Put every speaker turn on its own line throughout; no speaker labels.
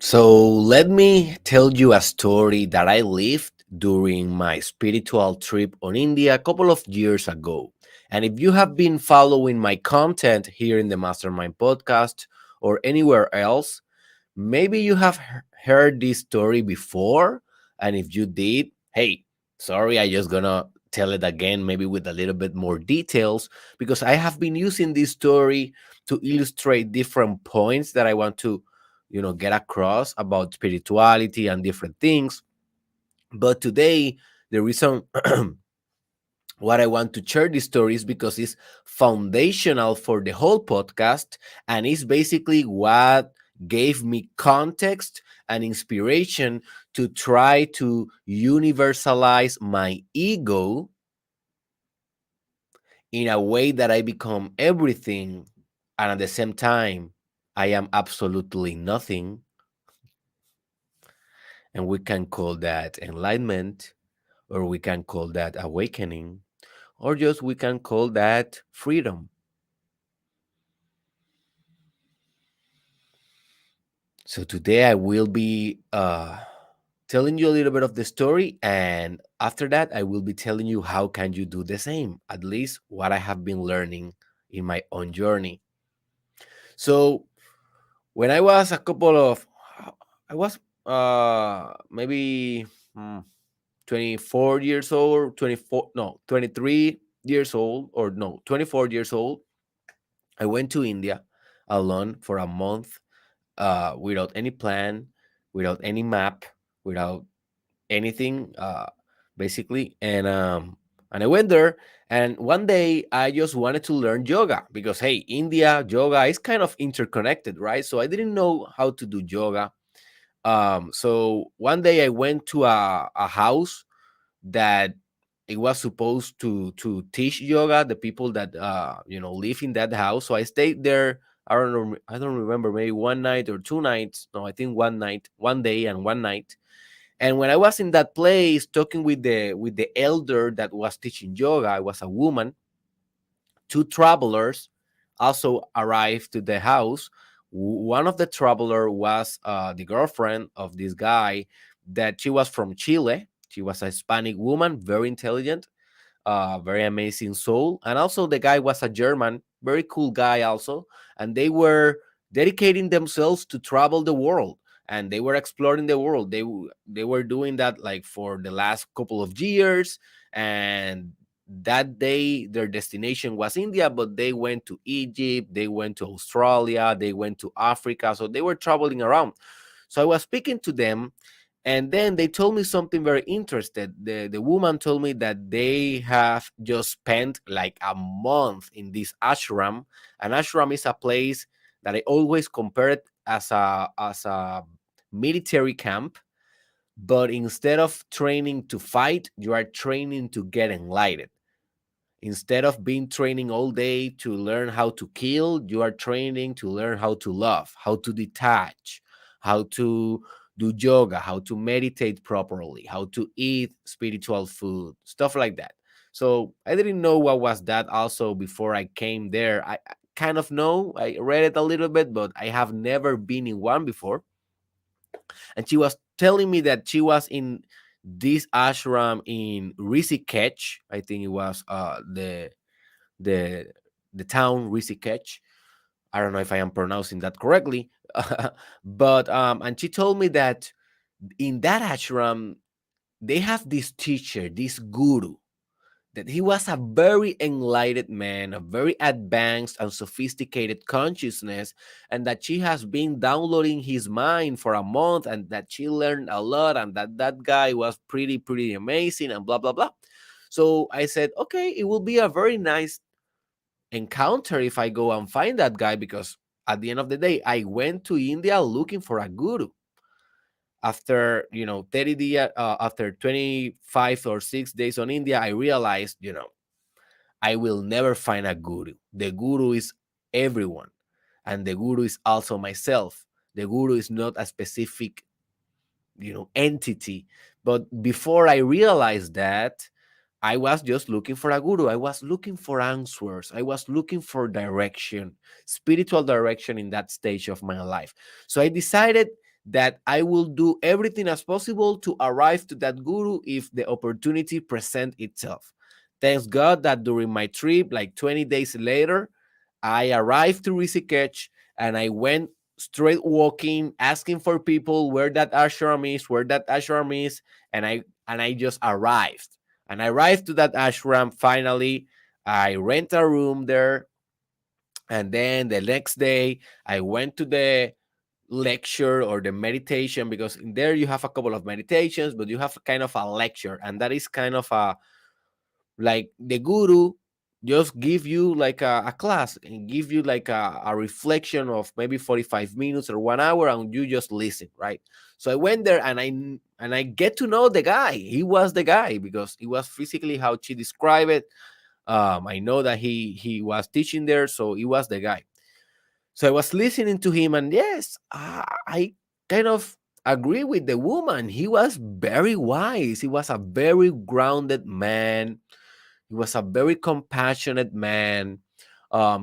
So let me tell you a story that I lived during my spiritual trip on India a couple of years ago. And if you have been following my content here in the Mastermind podcast or anywhere else, maybe you have heard this story before. And if you did, hey, sorry, I just gonna tell it again, maybe with a little bit more details, because I have been using this story to illustrate different points that I want to get across about spirituality and different things. But today, the reason what I want to share this story is because it's foundational for the whole podcast, and it's basically what gave me context and inspiration to try to universalize my ego in a way that I become everything, and at the same time I am absolutely nothing. And we can call that enlightenment, or we can call that awakening, or just we can call that freedom. So today I will be telling you a little bit of the story, and after that I will be telling you how can you do the same, at least what I have been learning in my own journey. So when I was a couple of I was maybe 24 years old, 24, no, 23 years old, or no, 24 years old. I went to India alone for a month, without any plan, without any map, without anything, basically. And I went there, and one day I just wanted to learn yoga because hey, India yoga is kind of interconnected, right? So I didn't know how to do yoga. So one day I went to a house that it was supposed to teach yoga, the people that live in that house. So I stayed there. I don't remember, maybe one night or 2 nights. No, I think one night, one day and one night. And when I was in that place talking with the elder that was teaching yoga, I was a woman. Two travelers also arrived to the house. One of the traveler was the girlfriend of this guy, that she was from Chile. She was a Hispanic woman, very intelligent, very amazing soul. And also the guy was a German, very cool guy also. And they were dedicating themselves to travel the world, and they were exploring the world. They were doing that like for the last couple of years. And that day their destination was India, but they went to Egypt, they went to Australia, they went to Africa. So they were traveling around. So I was speaking to them, and then they told me something very interesting. The woman told me that they have just spent like a month in this ashram. An ashram is a place that I always compare it as a military camp, but instead of training to fight, you are training to get enlightened. Instead of being training all day to learn how to kill, you are training to learn how to love, how to detach, how to do yoga, how to meditate properly, how to eat spiritual food, stuff like that. So I didn't know what was that also before I came there. I kind of know, I read it a little bit, but I have never been in one before. And she was telling me that she was in this ashram in Rishikesh. I think it was the the town Rishikesh. I don't know if I am pronouncing that correctly, but and she told me that in that ashram they have this teacher, this guru, that he was a very enlightened man, a very advanced and sophisticated consciousness, and that she has been downloading his mind for a month, and that she learned a lot, and that guy was pretty amazing, and blah blah blah. So I said, okay, it will be a very nice encounter if I go and find that guy, because at the end of the day, I went to India looking for a guru. After 30 days, after 25 or 6 days on India, I realized, I will never find a guru. The guru is everyone, and the guru is also myself. The guru is not a specific, entity. But before I realized that, I was just looking for a guru. I was looking for answers. I was looking for direction, spiritual direction in that stage of my life. So I decided that I will do everything as possible to arrive to that guru if the opportunity present itself. Thanks God that during my trip, like 20 days later, I arrived to Rishikesh and I went straight walking, asking for people where that ashram is, and I just arrived. And I arrived to that ashram finally. I rent a room there, and then the next day I went to the lecture or the meditation, because in there you have a couple of meditations, but you have kind of a lecture, and that is kind of a, like, the guru just give you like a class and give you like a reflection of maybe 45 minutes or 1 hour, and you just listen, right? So I went there and I get to know the guy. He was the guy because he was physically how she described it. I know that he was teaching there, so he was the guy. So I was listening to him, and yes, I kind of agree with the woman. He was very wise. He was a very grounded man. He was a very compassionate man.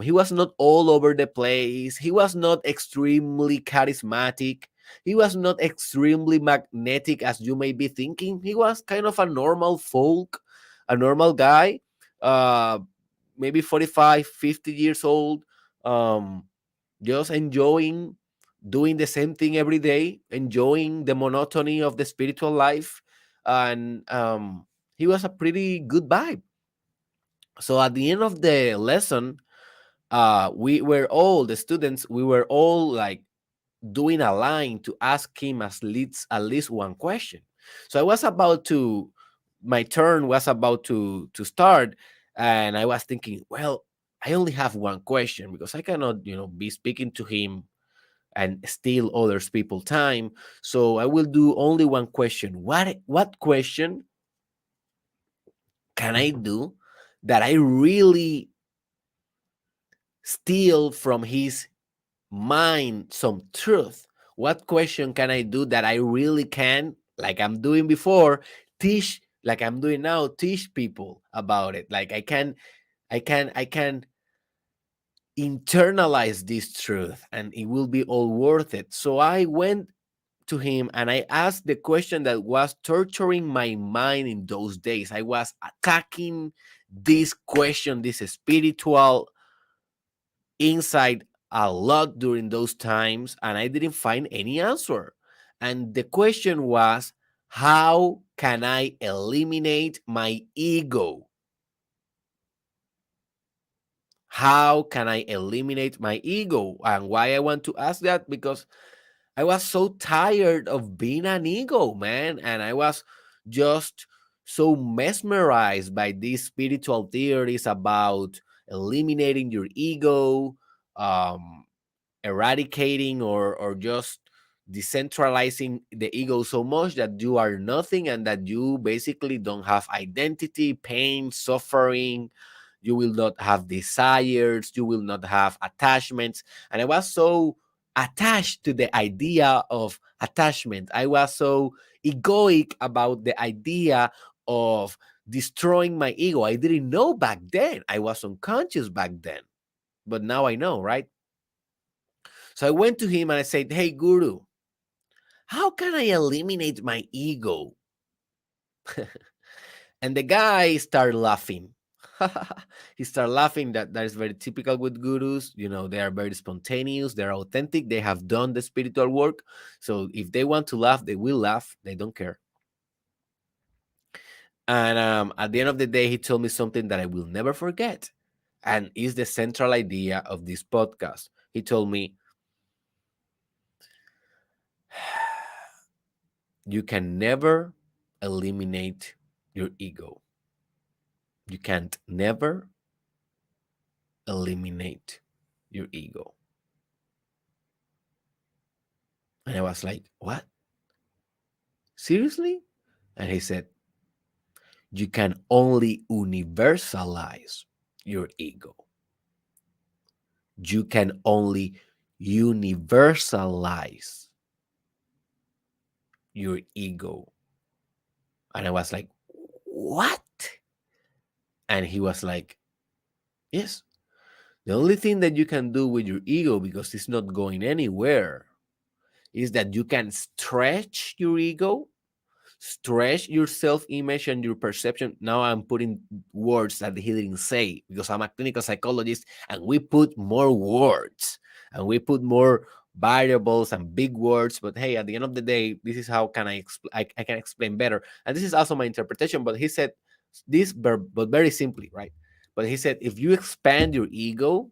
He was not all over the place. He was not extremely charismatic. He was not extremely magnetic, as you may be thinking. He was kind of a normal folk, a normal guy, uh, maybe 45, 50 years old, um, just enjoying doing the same thing every day, enjoying the monotony of the spiritual life. And he was a pretty good vibe. So at the end of the lesson, we were all the students, we were all like doing a line to ask him at least one question. So I was about to, my turn was about to start, and I was thinking, well, I only have one question because I cannot, be speaking to him and steal others people time. So I will do only one question. What question can I do that I really steal from his mind some truth? What question can I do that I really can, like I'm doing before, teach, like I'm doing now, teach people about it? Like I can internalize this truth and it will be all worth it. So I went to him and I asked the question that was torturing my mind in those days. I was attacking this question, this spiritual insight, a lot during those times, and I didn't find any answer. And the question was, how can I eliminate my ego? How can I eliminate my ego? And why I want to ask that? Because I was so tired of being an ego, man. And I was just so mesmerized by these spiritual theories about eliminating your ego, um, eradicating or just decentralizing the ego so much that you are nothing and that you basically don't have identity, pain, suffering. You will not have desires, you will not have attachments. And I was so attached to the idea of attachment. I was so egoic about the idea of destroying my ego. I didn't know back then. I was unconscious back then. But now I know, right? So I went to him and I said, "Hey, Guru, how can I eliminate my ego?" And the guy started laughing. He started laughing. That is very typical with gurus. They are very spontaneous, they're authentic, they have done the spiritual work. So if they want to laugh, they will laugh, they don't care. And at the end of the day, he told me something that I will never forget. And is the central idea of this podcast. He told me, you can never eliminate your ego. You can't never eliminate your ego. And I was like, what? Seriously? And he said, you can only universalize your ego. You can only universalize your ego. And I was like, what? And he was like, yes. The only thing that you can do with your ego, because it's not going anywhere, is that you can stretch your ego, stretch your self-image and your perception. Now I'm putting words that he didn't say because I'm a clinical psychologist, and we put more words and we put more variables and big words. But hey, at the end of the day, this is how can I can explain better. And this is also my interpretation. But he said this, but very simply, right? But he said if you expand your ego,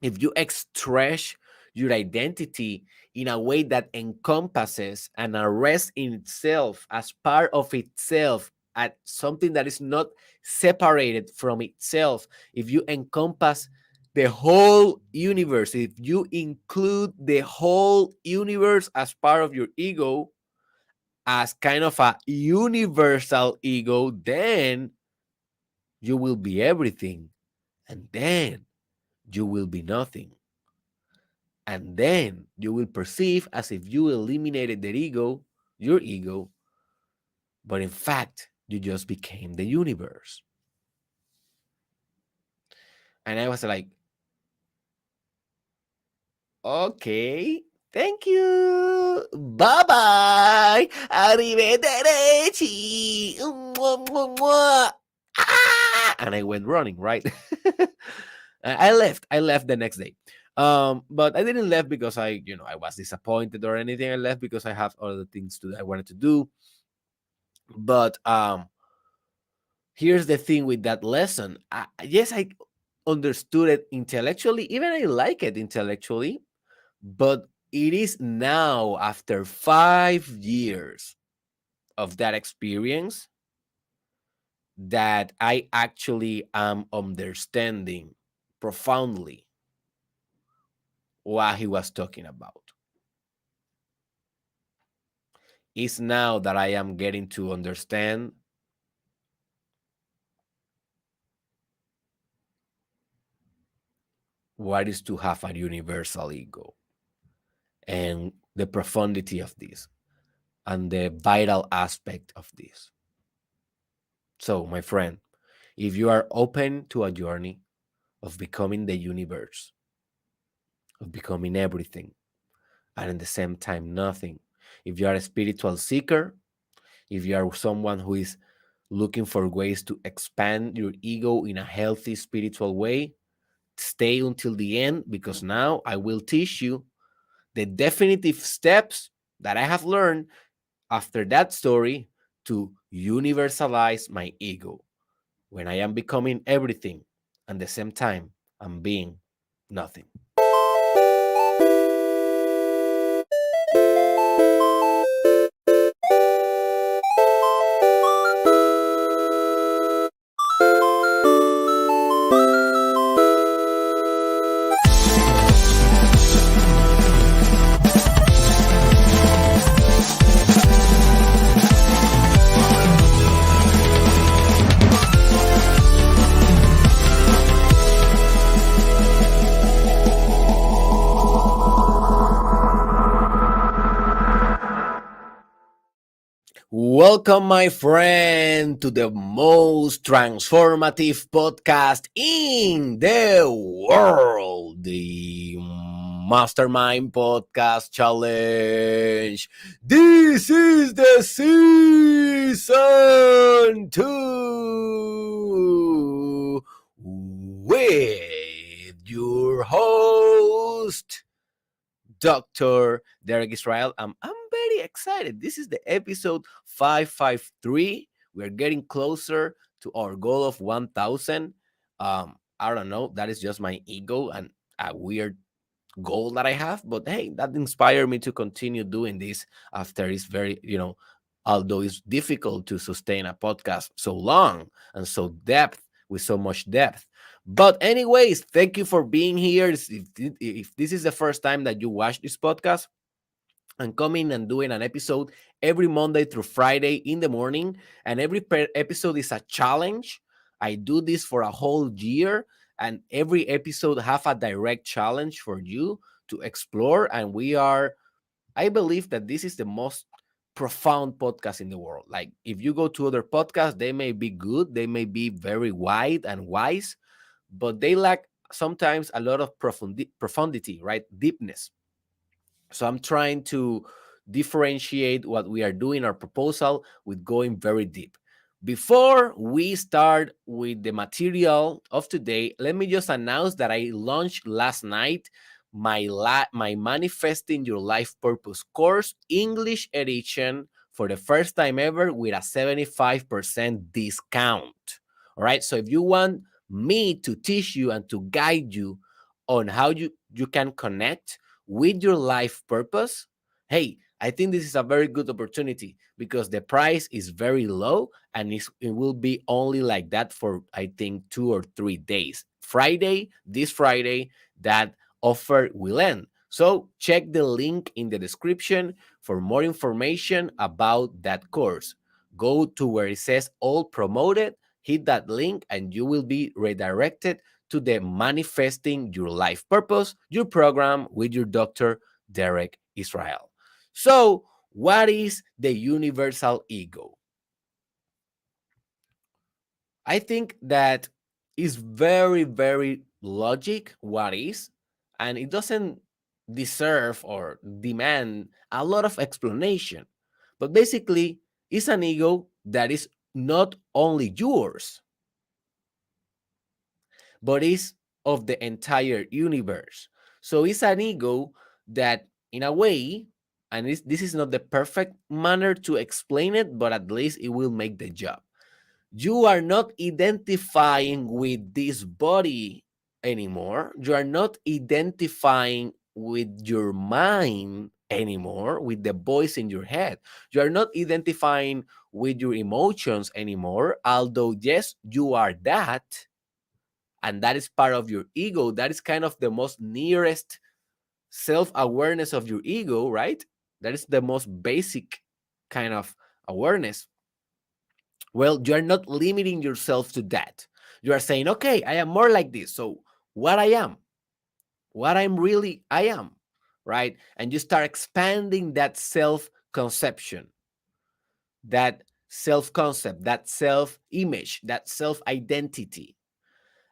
if you stretch your identity in a way that encompasses and arrests in itself as part of itself, at something that is not separated from itself, if you encompass the whole universe, if you include the whole universe as part of your ego, as kind of a universal ego, then you will be everything, and then you will be nothing. And then you will perceive as if you eliminated the ego, your ego, but in fact, you just became the universe. And I was like, okay, thank you. Bye bye. Arrivederci. Mwah, mwah, mwah. Ah! And I went running, right? I left. I left the next day. But I didn't left because I was disappointed or anything. I left because I have other things I wanted to do. But here's the thing with that lesson. Yes, I understood it intellectually. Even I like it intellectually, but it is now after 5 years of that experience that I actually am understanding profoundly what he was talking about. It's now that I am getting to understand what is to have a universal ego and the profundity of this and the vital aspect of this. So, my friend, if you are open to a journey of becoming the universe, of becoming everything, and at the same time nothing, if you are a spiritual seeker, if you are someone who is looking for ways to expand your ego in a healthy spiritual way, stay until the end, because now I will teach you the definitive steps that I have learned after that story to universalize my ego when I am becoming everything and at the same time I'm being nothing. Welcome, my friend, to the most transformative podcast in the world, the Mastermind Podcast Challenge. This is the season 2 with your host, Dr. Derek Israel. I'm very excited. This is the episode 553. We're getting closer to our goal of 1,000. I don't know. That is just my ego and a weird goal that I have. But hey, that inspired me to continue doing this after it's very, although it's difficult to sustain a podcast so long and so with so much depth. But anyways, thank you for being here. If this is the first time that you watch this podcast, I'm coming and doing an episode every Monday through Friday in the morning, and every episode is a challenge. I do this for a whole year, and every episode have a direct challenge for you to explore. And I believe that this is the most profound podcast in the world. Like, if you go to other podcasts, they may be good, they may be very wide and wise, but they lack sometimes a lot of profundity, right? Deepness. So I'm trying to differentiate what we are doing, our proposal, with going very deep. Before we start with the material of today, let me just announce that I launched last night my Manifesting Your Life Purpose course, English edition, for the first time ever with a 75% discount. All right. So if you want me to teach you and to guide you on how you can connect with your life purpose, hey, I think this is a very good opportunity because the price is very low and it will be only like that for, I think, 2 or 3 days. This Friday, that offer will end. So check the link in the description for more information about that course. Go to where it says all promoted, hit that link, and you will be redirected to the Manifesting Your Life Purpose, your program with your Dr. Derek Israel. So, what is the universal ego? I think that is very, very logic what is, and it doesn't deserve or demand a lot of explanation. But basically, it's an ego that is not only yours, but is of the entire universe. So it's an ego that, in a way, and this is not the perfect manner to explain it, but at least it will make the job. You are not identifying with this body anymore. You are not identifying with your mind anymore, with the voice in your head. You are not identifying with your emotions anymore, although, yes, you are that, and that is part of your ego. That is kind of the most nearest self-awareness of your ego, right? That is the most basic kind of awareness. Well, you are not limiting yourself to that. You are saying, okay, I am more like this. So what I am, what I'm really, I am, right? And you start expanding that self-conception, that self-concept, that self-image, that self-identity,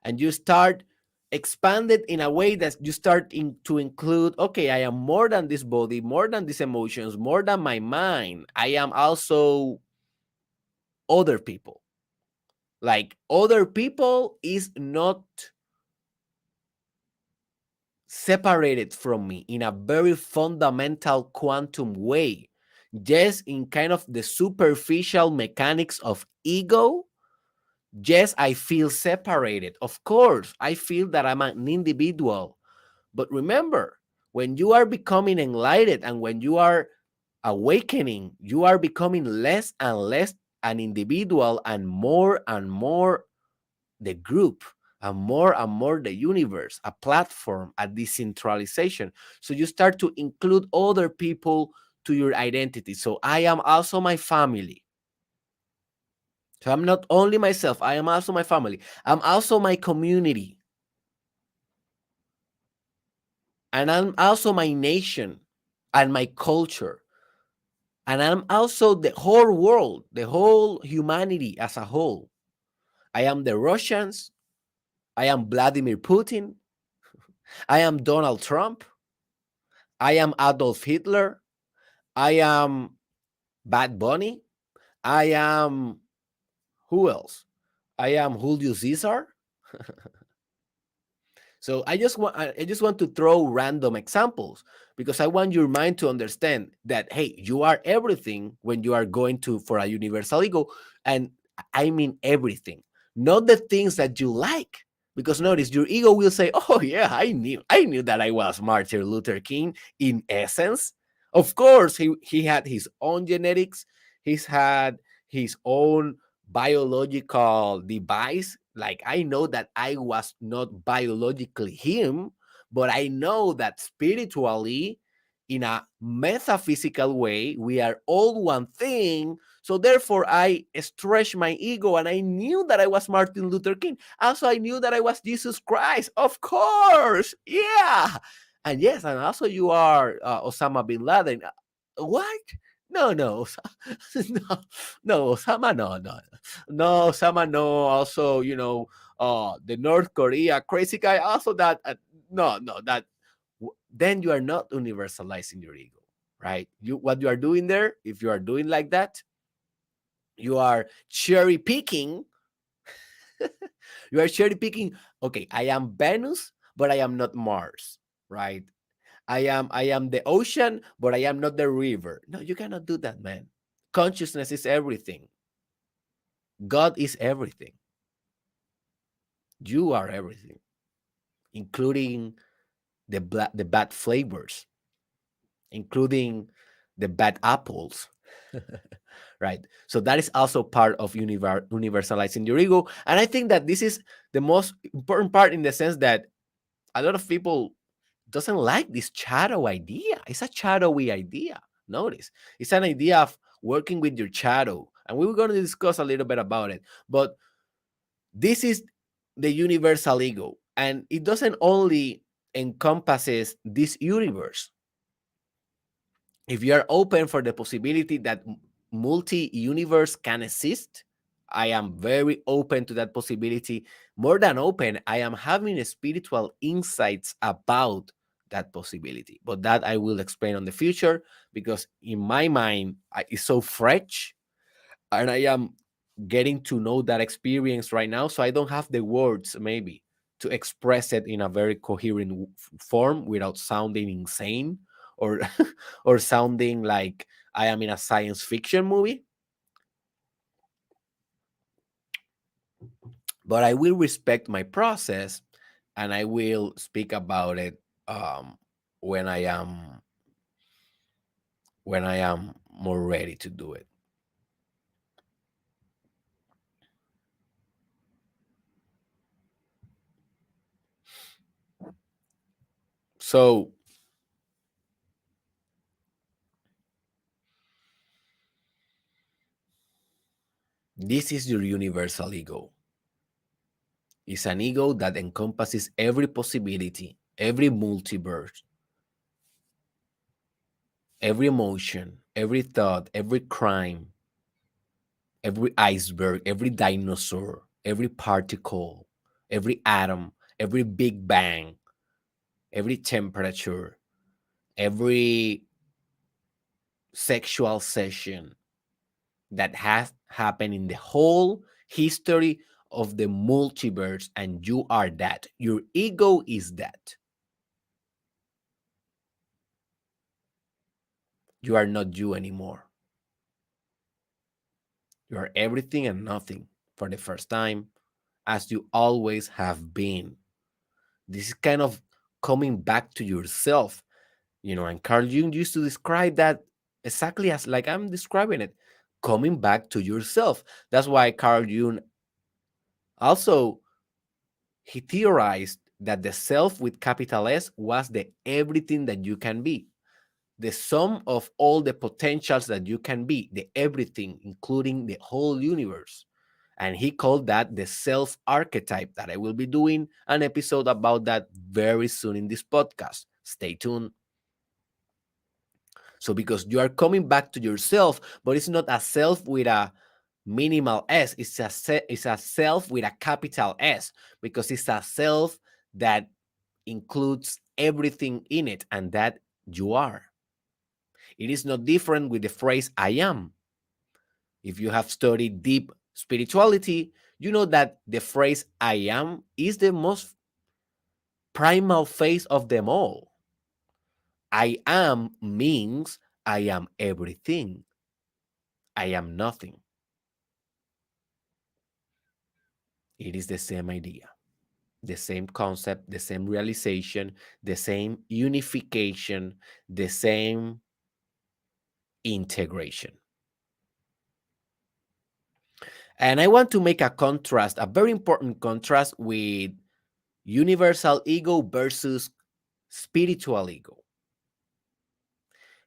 and you start expand it in a way that you start to include, okay, I am more than this body, more than these emotions, more than my mind. I am also other people. Like, other people is not separated from me in a very fundamental quantum way. Yes, in kind of the superficial mechanics of ego, yes, I feel separated. Of course, I feel that I'm an individual. But remember, when you are becoming enlightened and when you are awakening, you are becoming less and less an individual and more the group, and more the universe, a platform, a decentralization. So you start to include other people to your identity. So I am also my family. So I'm not only myself, I am also my family. I'm also my community. And I'm also my nation and my culture. And I'm also the whole world, the whole humanity as a whole. I am the Russians. I am Vladimir Putin. I am Donald Trump. I am Adolf Hitler. I am Bad Bunny. I am, who else? I am Julio Caesar. So I just want to throw random examples because I want your mind to understand that, hey, you are everything when you are going to for a universal ego, and I mean everything, not the things that you like. Because notice, your ego will say, "Oh yeah, I knew that I was Martin Luther King in essence." Of course, he had his own genetics. He's had his own biological device. Like, I know that I was not biologically him, but I know that spiritually, in a metaphysical way, we are all one thing. So therefore, I stretched my ego and I knew that I was Martin Luther King. Also, I knew that I was Jesus Christ. Of course. Yeah. And yes, and also you are Osama bin Laden. What? No, no, no, no, Osama, no, no, no, Osama, no. Also, the North Korea crazy guy. Also, that no, no, that then you are not universalizing your ego, right? What you are doing there, if you are doing like that, you are cherry picking. You are cherry picking. Okay, I am Venus, but I am not Mars, right? I am the ocean, but I am not the river. No, you cannot do that, man. Consciousness is everything. God is everything. You are everything, including the bad flavors, including the bad apples. Right. So that is also part of universalizing your ego. And I think that this is the most important part, in the sense that a lot of people doesn't like this shadow idea. It's a shadowy idea. Notice, it's an idea of working with your shadow, and we were going to discuss a little bit about it. But this is the universal ego, and it doesn't only encompasses this universe. If you are open for the possibility that multi-universe can exist, I am very open to that possibility. More than open, I am having spiritual insights about that possibility. But that I will explain on the future, because in my mind, it's so fresh, and I am getting to know that experience right now. So I don't have the words, maybe, to express it in a very coherent form without sounding insane, or or sounding like I am in a science fiction movie. But I will respect my process, and I will speak about it um, when I am more ready to do it. So this is your universal ego. It's an ego that encompasses every possibility, every multiverse, every emotion, every thought, every crime, every iceberg, every dinosaur, every particle, every atom, every big bang, every temperature, every sexual session that has happened in the whole history of the multiverse. And you are that. Your ego is that. You are not you anymore. You are everything and nothing for the first time, as you always have been. This is kind of coming back to yourself, and Carl Jung used to describe that exactly as like I'm describing it, coming back to yourself. That's why Carl Jung also, he theorized that the self with capital S was the everything that you can be, the sum of all the potentials that you can be, the everything, including the whole universe. And he called that the self archetype, that I will be doing an episode about that very soon in this podcast. Stay tuned. So, because you are coming back to yourself, but it's not a self with a minimal s, it's a self with a capital S, because it's a self that includes everything in it, and that you are. It is not different with the phrase I am. If you have studied deep spirituality, you know that the phrase I am is the most primal phase of them all. I am means I am everything. I am nothing. It is the same idea, the same concept, the same realization, the same unification, the same integration. And I want to make a contrast, a very important contrast, with universal ego versus spiritual ego.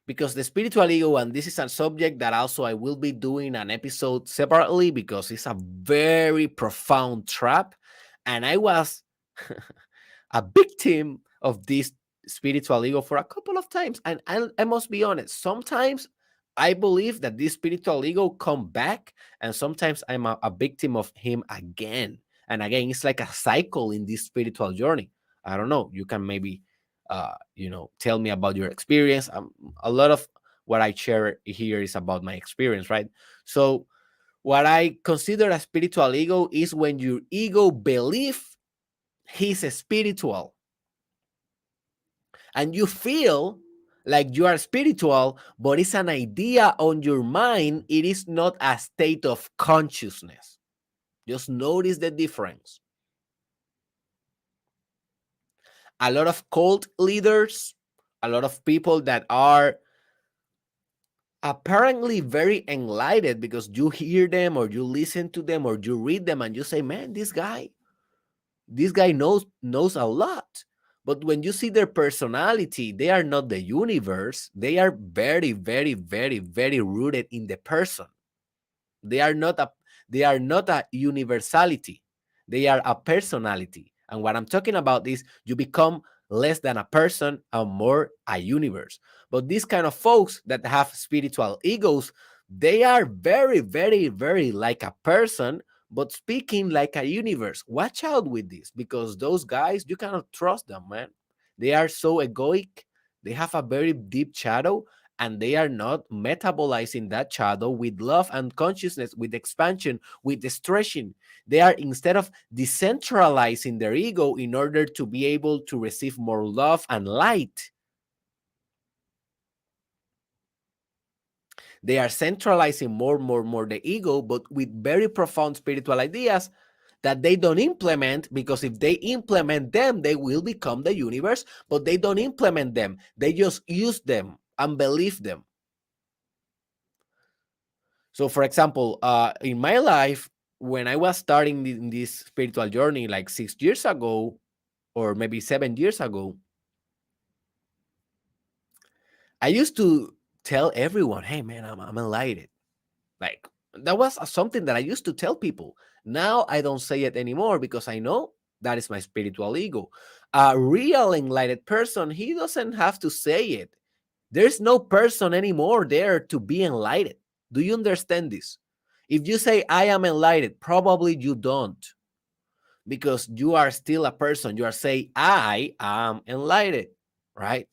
Because the spiritual ego, and this is a subject that also I will be doing an episode separately, because it's a very profound trap. And I was a victim of this spiritual ego for a couple of times. And I must be honest, sometimes I believe that this spiritual ego come back, and sometimes I'm a victim of him again and again. It's like a cycle in this spiritual journey. I don't know. You can maybe tell me about your experience. A lot of what I share here is about my experience, right? So what I consider a spiritual ego is when your ego believe he's spiritual and you feel like you are spiritual, but it's an idea on your mind. It is not a state of consciousness. Just notice the difference. A lot of cult leaders, a lot of people that are apparently very enlightened, because you hear them or you listen to them or you read them and you say, man, this guy knows a lot. But when you see their personality, they are not the universe. They are very, very, very, very rooted in the person. They are not a universality. They are a personality. And what I'm talking about is you become less than a person and more a universe. But these kind of folks that have spiritual egos, they are very, very, very like a person, but speaking like a universe. Watch out with this, because those guys, you cannot trust them, man. They are so egoic. They have a very deep shadow, and they are not metabolizing that shadow with love and consciousness, with expansion, with stretching. They are, instead of decentralizing their ego in order to be able to receive more love and light, they are centralizing more the ego, but with very profound spiritual ideas that they don't implement, because if they implement them, they will become the universe, but they don't implement them. They just use them and believe them. So, for example, in my life, when I was starting in this spiritual journey, like 6 years ago, or maybe 7 years ago, I used to tell everyone, "Hey, man, I'm enlightened." Like, that was something that I used to tell people. Now I don't say it anymore, because I know that is my spiritual ego. A real enlightened person, he doesn't have to say it. There's no person anymore there to be enlightened. Do you understand this? If you say, I am enlightened, probably you don't, because you are still a person. You are saying, I am enlightened, right?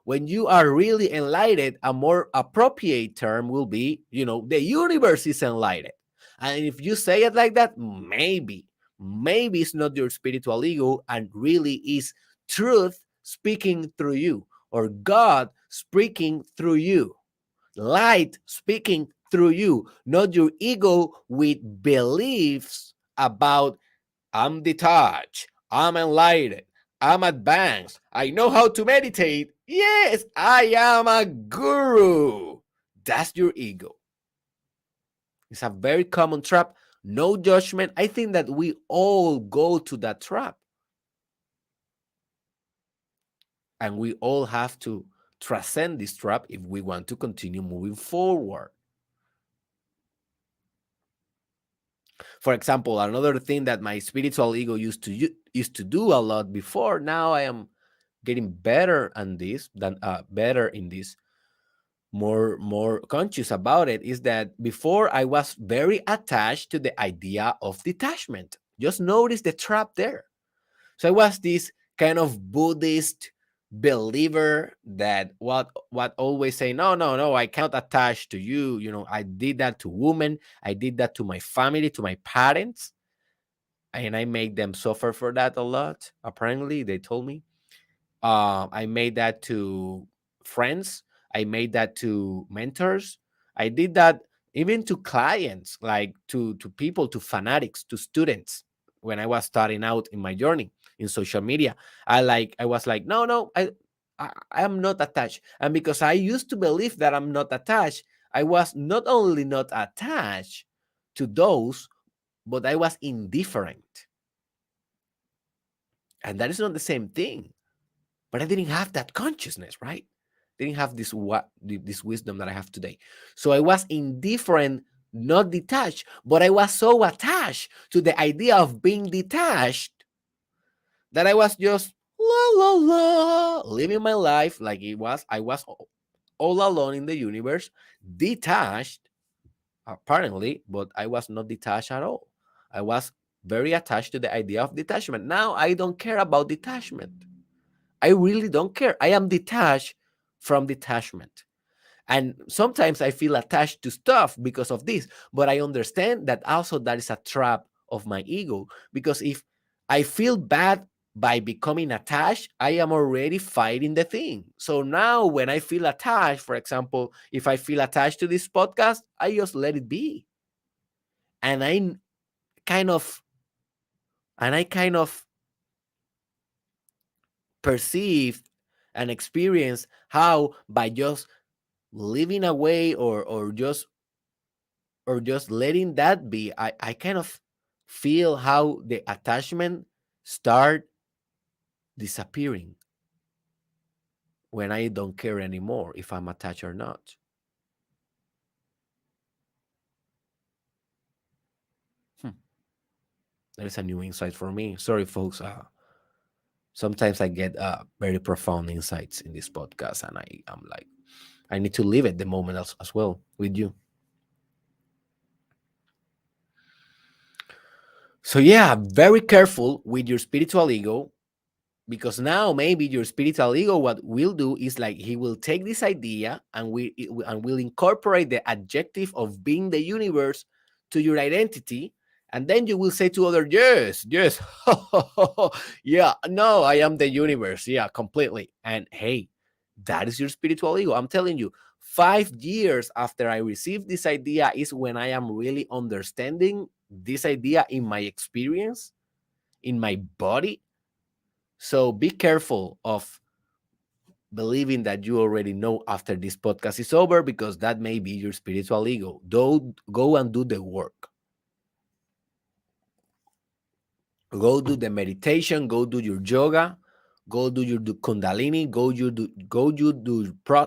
When you are really enlightened, a more appropriate term will be, the universe is enlightened. And if you say it like that, maybe it's not your spiritual ego, and really is truth speaking through you, or God speaking through you, light speaking through you, not your ego with beliefs about, I'm detached, I'm enlightened, I'm advanced, I know how to meditate. Yes, I am a guru. That's your ego. It's a very common trap. No judgment. I think that we all go to that trap. And we all have to transcend this trap if we want to continue moving forward. For example, another thing that my spiritual ego used to do a lot before, now I am getting better on this than better in this, more conscious about it, is that before I was very attached to the idea of detachment. Just notice the trap there. So I was this kind of Buddhist believer that what always say, no, no, no, I cannot attach to you. I did that to women, I did that to my family, to my parents, and I made them suffer for that a lot. Apparently, they told me. I made that to friends. I made that to mentors. I did that even to clients, like to people, to fanatics, to students. When I was starting out in my journey in social media, I was like, no, no, I am not attached. And because I used to believe that I'm not attached, I was not only not attached to those, but I was indifferent. And that is not the same thing. But I didn't have that consciousness, right? Didn't have this wisdom that I have today. So I was indifferent, not detached, but I was so attached to the idea of being detached that I was just la la la living my life like it was. I was all alone in the universe, detached, apparently, but I was not detached at all. I was very attached to the idea of detachment. Now I don't care about detachment. I really don't care. I am detached from detachment. And sometimes I feel attached to stuff because of this, but I understand that also that is a trap of my ego, because if I feel bad by becoming attached, I am already fighting the thing. So now when I feel attached, for example, if I feel attached to this podcast, I just let it be. And kind of I kind of perceived and experienced how by just living away or just letting that be, I kind of feel how the attachment start disappearing when I don't care anymore if I'm attached or not. Hmm. That is a new insight for me. Sorry, folks. Sometimes I get very profound insights in this podcast, and I'm like, I need to live it the moment as well with you. So yeah, very careful with your spiritual ego, because now maybe your spiritual ego, what will do is like he will take this idea and will incorporate the adjective of being the universe to your identity, and then you will say to other, yes, yes, yeah, no, I am the universe, yeah, completely. And hey, that is your spiritual ego. I'm telling you, 5 years after I received this idea is when I am really understanding this idea in my experience, in my body. So be careful of believing that you already know after this podcast is over, because that may be your spiritual ego. Don't go and do the work. Go do the meditation, go do your yoga, go do your kundalini, go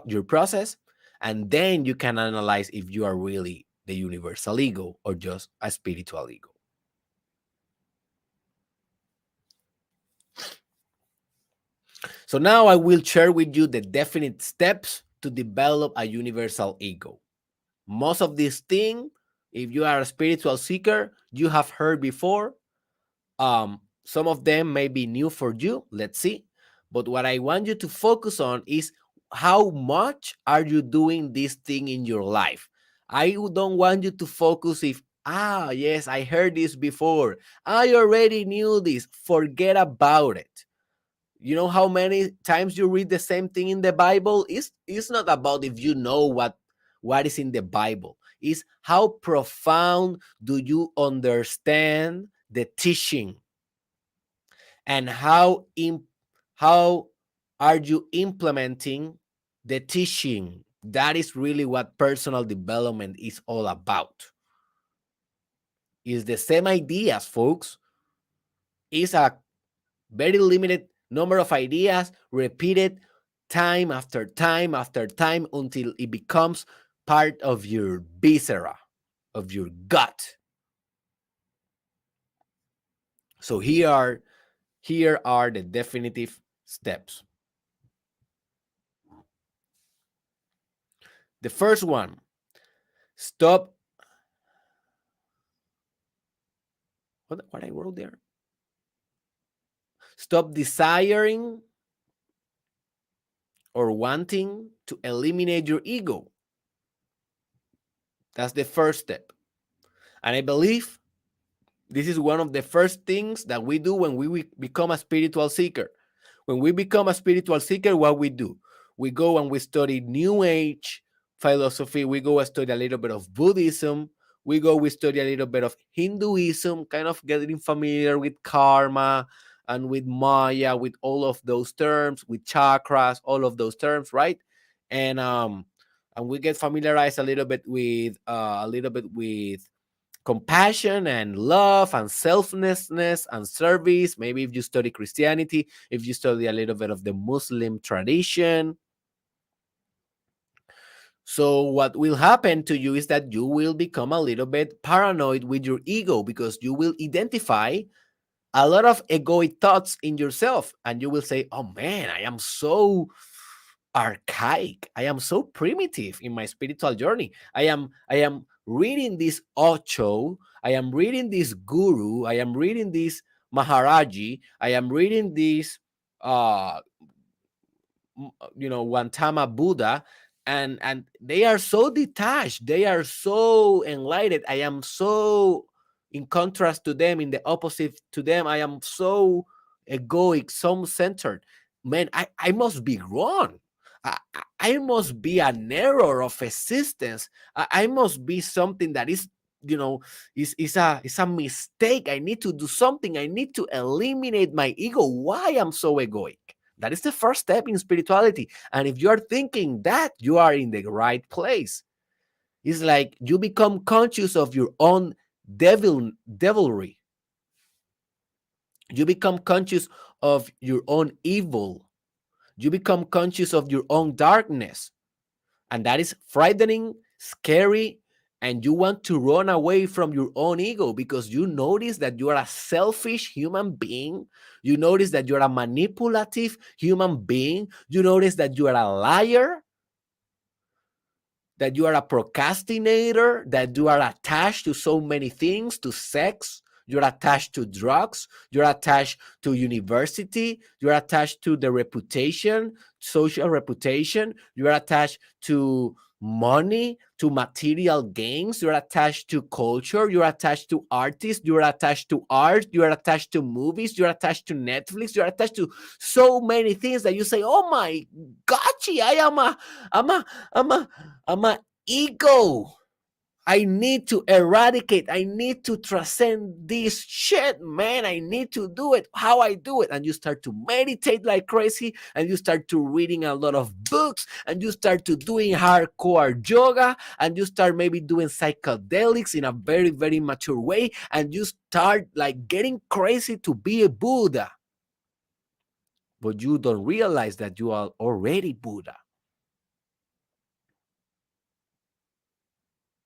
your process, and then you can analyze if you are really the universal ego or just a spiritual ego. So now I will share with you the definite steps to develop a universal ego. Most of these things, if you are a spiritual seeker, you have heard before. Some of them may be new for you. Let's see. But what I want you to focus on is how much are you doing this thing in your life. I don't want you to focus if, yes, I heard this before. I already knew this. Forget about it. You know how many times you read the same thing in the Bible? It's not about if you know what is in the Bible. It's how profound do you understand the teaching, and how are you implementing the teaching. That is really what personal development is all about. It's the same ideas, folks. It's a very limited number of ideas repeated time after time after time until it becomes part of your viscera, of your gut. So here are the definitive steps. The first one, stop. What I wrote there? Stop desiring or wanting to eliminate your ego. That's the first step. And I believe this is one of the first things that we do when we become a spiritual seeker. When we become a spiritual seeker, what we do? We go and we study New Age philosophy. We go and study a little bit of Buddhism. We study a little bit of Hinduism, kind of getting familiar with karma and with Maya, with all of those terms, with chakras, all of those terms, right? And we get familiarized a little bit with compassion and love and selflessness and service. Maybe if you study Christianity, if you study a little bit of the Muslim tradition. So, what will happen to you is that you will become a little bit paranoid with your ego, because you will identify a lot of egoic thoughts in yourself, and you will say, oh man, I am so archaic, I am so primitive in my spiritual journey. I am reading this Ocho, I am reading this guru, I am reading this Maharaji, I am reading this uh Gautama Buddha, and they are so detached, they are so enlightened. I am so in contrast to them, in the opposite to them. I am so egoic, so centered. Man, I must be wrong. I must be an error of existence. I must be something that is, is a mistake. I need to do something. I need to eliminate my ego. Why I'm so egoic? That is the first step in spirituality. And if you are thinking that, you are in the right place. It's like you become conscious of your own devilry. You become conscious of your own evil. You become conscious of your own darkness. And that is frightening, scary, and you want to run away from your own ego because you notice that you are a selfish human being. You notice that you're a manipulative human being. You notice that you are a liar, that you are a procrastinator, that you are attached to so many things, to sex, you're attached to drugs, you're attached to university, you're attached to the reputation, social reputation, you're attached to money, to material gains, you're attached to culture, you're attached to artists, you're attached to art, you're attached to movies, you're attached to Netflix, you're attached to so many things that you say, oh my gotcha, I'm a, I'm a, I'm a ego. I need to eradicate. I need to transcend this shit, man. I need to do it. How I do it. And you start to meditate like crazy, and you start to reading a lot of books, and you start to doing hardcore yoga, and you start maybe doing psychedelics in a very, very mature way, and you start like getting crazy to be a Buddha. But you don't realize that you are already Buddha.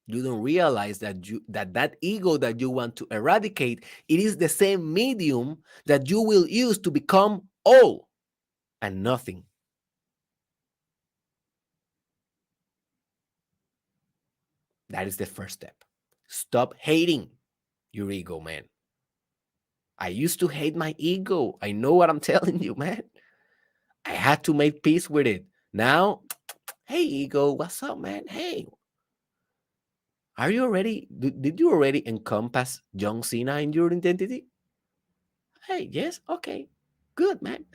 You don't realize that that ego that you want to eradicate, it is the same medium that you will use to become all and nothing. That is the first step. Stop hating your ego, man. I used to hate my ego. I know what I'm telling you, man. I had to make peace with it. Now, hey ego, what's up, man? Hey, are you already did you already encompass John Cena in your identity? Hey, yes, okay, good, man.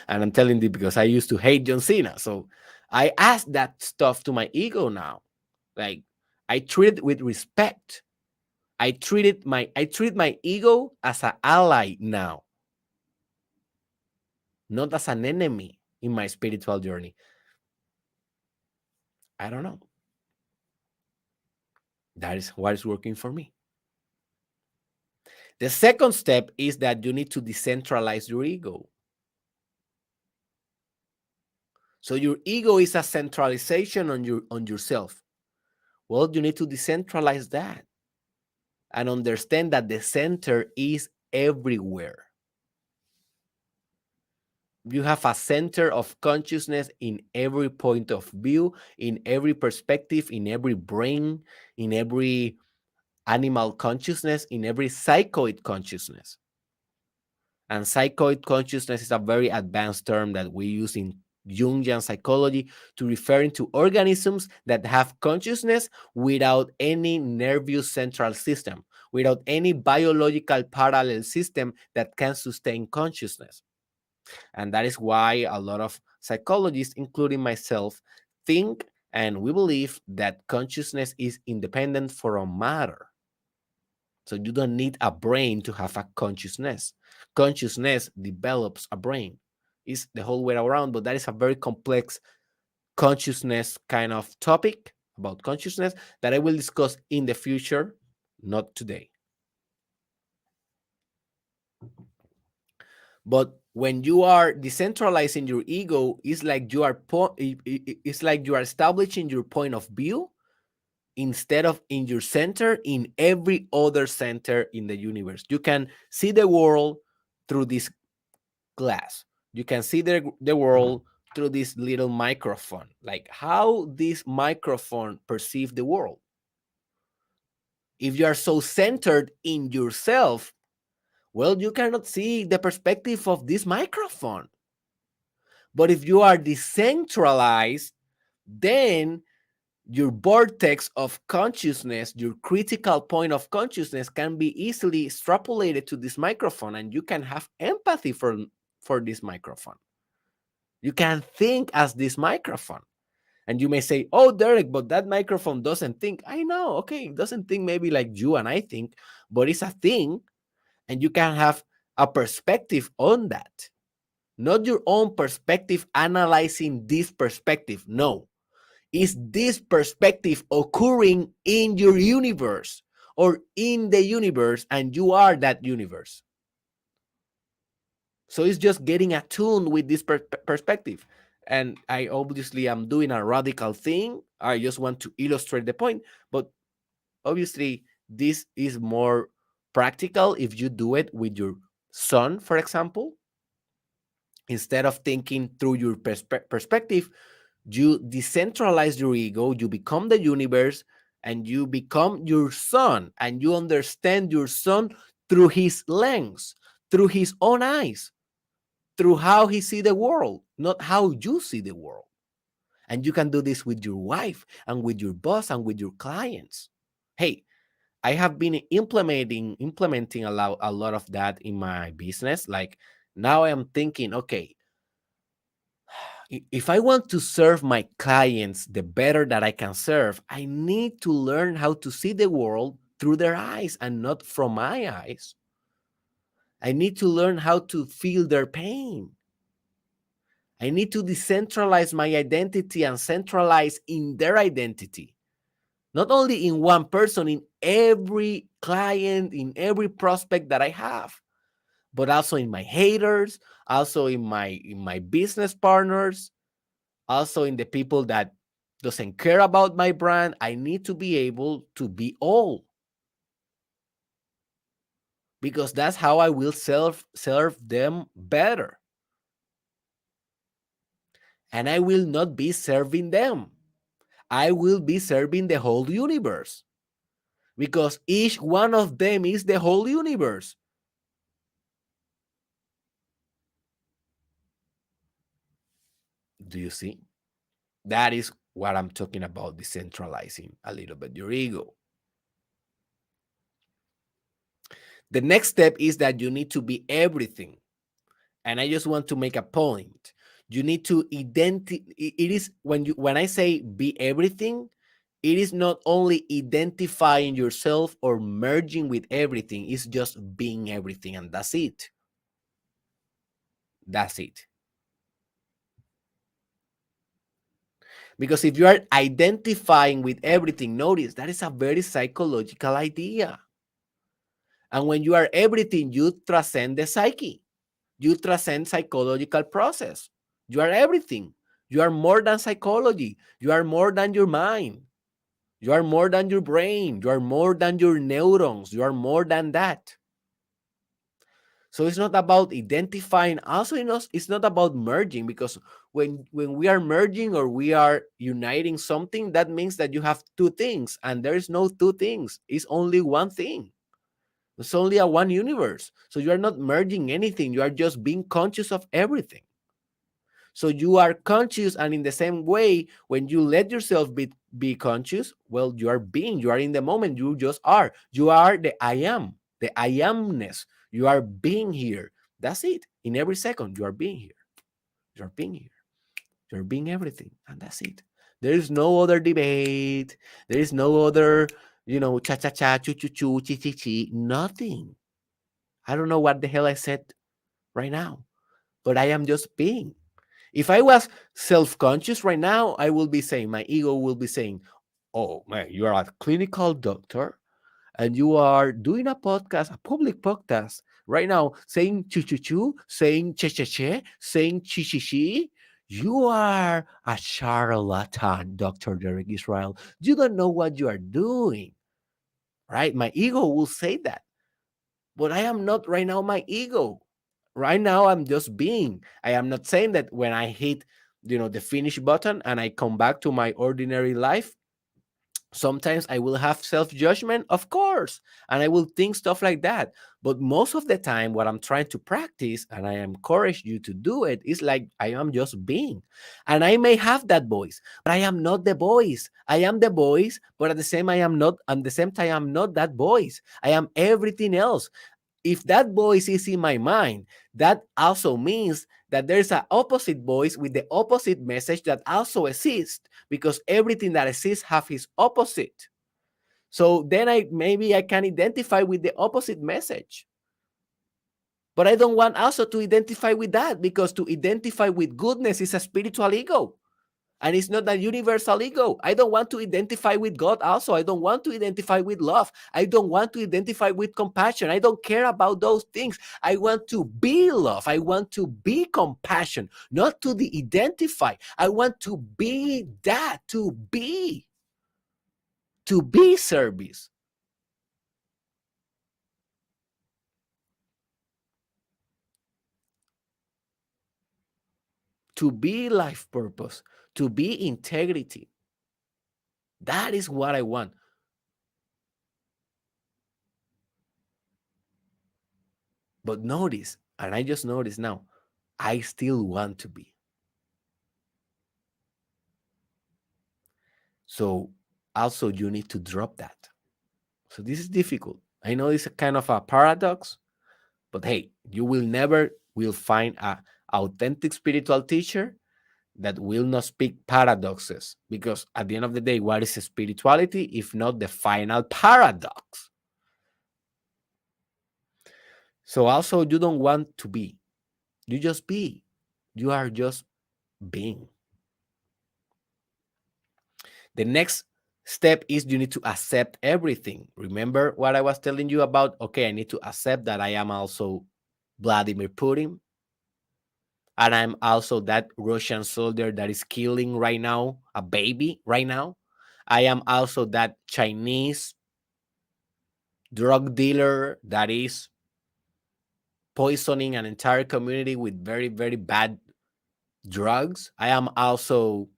And I'm telling you because I used to hate John Cena. So I ask that stuff to my ego now. Like, I treat it with respect. I treat my ego as an ally now, not as an enemy in my spiritual journey. I don't know. That is what is working for me. The second step is that you need to decentralize your ego. So your ego is a centralization on yourself. Well, you need to decentralize that and understand that the center is everywhere. You have a center of consciousness in every point of view, in every perspective, in every brain, in every animal consciousness, in every psychoid consciousness. And psychoid consciousness is a very advanced term that we use in Jungian psychology to referring to organisms that have consciousness without any nervous central system, without any biological parallel system that can sustain consciousness. And that is why a lot of psychologists, including myself, think and we believe that consciousness is independent from matter. So you don't need a brain to have a consciousness. Consciousness develops a brain. It's the whole way around, but that is a very complex consciousness kind of topic about consciousness that I will discuss in the future, not today. But when you are decentralizing your ego, it's like you are establishing your point of view instead of in your center, in every other center in the universe. You can see the world through this glass. You can see the world through this little microphone, like how this microphone perceives the world. If you are so centered in yourself, well, you cannot see the perspective of this microphone. But if you are decentralized, then your vortex of consciousness, your critical point of consciousness can be easily extrapolated to this microphone, and you can have empathy for this microphone. You can think as this microphone. And you may say, oh, Derek, but that microphone doesn't think. I know, okay, it doesn't think maybe like you and I think, but it's a thing, and you can have a perspective on that. Not your own perspective analyzing this perspective. No, is this perspective occurring in your universe or in the universe, and you are that universe? So it's just getting attuned with this perspective. And I obviously am doing a radical thing. I just want to illustrate the point. But obviously, this is more practical if you do it with your son, for example. Instead of thinking through your perspective, you decentralize your ego, you become the universe, and you become your son, and you understand your son through his lens, through his own eyes, through how he see the world, not how you see the world. And you can do this with your wife and with your boss and with your clients. Hey, I have been implementing a lot of that in my business. Like, now I am thinking, okay, if I want to serve my clients the better that I can serve, I need to learn how to see the world through their eyes and not from my eyes. I need to learn how to feel their pain. I need to decentralize my identity and centralize in their identity. Not only in one person, in every client, in every prospect that I have, but also in my haters, also in my business partners, also in the people that doesn't care about my brand. I need to be able to be all, because that's how I will serve them better. And I will not be serving them. I will be serving the whole universe, because each one of them is the whole universe. Do you see? That is what I'm talking about, decentralizing a little bit your ego. The next step is that you need to be everything. And I just want to make a point. You need to identify. It is when I say be everything, it is not only identifying yourself or merging with everything. It's just being everything, and that's it. That's it. Because if you are identifying with everything, notice that is a very psychological idea. And when you are everything, you transcend the psyche. You transcend psychological process. You are everything. You are more than psychology. You are more than your mind. You are more than your brain. You are more than your neurons. You are more than that. So it's not about identifying. Also, it's not about merging, because when we are merging or we are uniting something, that means that you have two things, and there is no two things. It's only one thing. It's only a one universe. So you are not merging anything. You are just being conscious of everything. So you are conscious, and in the same way, when you let yourself be conscious, well, you are being, you are in the moment, you just are. You are the I am, the I amness. You are being here. That's it. In every second, you are being here. You're being here. You're being everything. And that's it. There is no other debate. There is no other, cha cha cha, choo choo choo, chi chi chi. Nothing. I don't know what the hell I said right now, but I am just being. If I was self-conscious right now, I will be saying, my ego will be saying, oh man, you are a clinical doctor and you are doing a podcast, a public podcast right now, saying choo choo choo, saying che che che, saying chi chi chi. You are a charlatan, Dr. Derek Israel. You don't know what you are doing, right? My ego will say that. But I am not right now my ego. Right now, I'm just being. I am not saying that when I hit, the finish button and I come back to my ordinary life, Sometimes I will have self judgment, of course, and I will think stuff like that. But most of the time, what I'm trying to practice, and I encourage you to do it, is like I am just being. And I may have that voice, but I am not the voice. I am the voice, but at the same I am not. At the same time, I'm not that voice. I am everything else. If that voice is in my mind, that also means that there's an opposite voice with the opposite message that also exists, because everything that exists have its opposite. So then I can identify with the opposite message. But I don't want also to identify with that, because to identify with goodness is a spiritual ego. And it's not a universal ego. I don't want to identify with God also. I don't want to identify with love. I don't want to identify with compassion. I don't care about those things. I want to be love. I want to be compassion, not to identify. I want to be that, to be service, to be life purpose, to be integrity. That is what I want. But notice, and I just noticed now, I still want to be. So also you need to drop that. So this is difficult. I know it's a kind of a paradox, but hey, you will never will find a authentic spiritual teacher that will not speak paradoxes, because at the end of the day, what is spirituality if not the final paradox? So also you don't want to be. You just be. You are just being. The next step is you need to accept everything. Remember what I was telling you about? Okay, I need to accept that I am also Vladimir Putin, and I'm also that Russian soldier that is killing right now a baby right now. I am also that Chinese drug dealer that is poisoning an entire community with very, very bad drugs. I am also,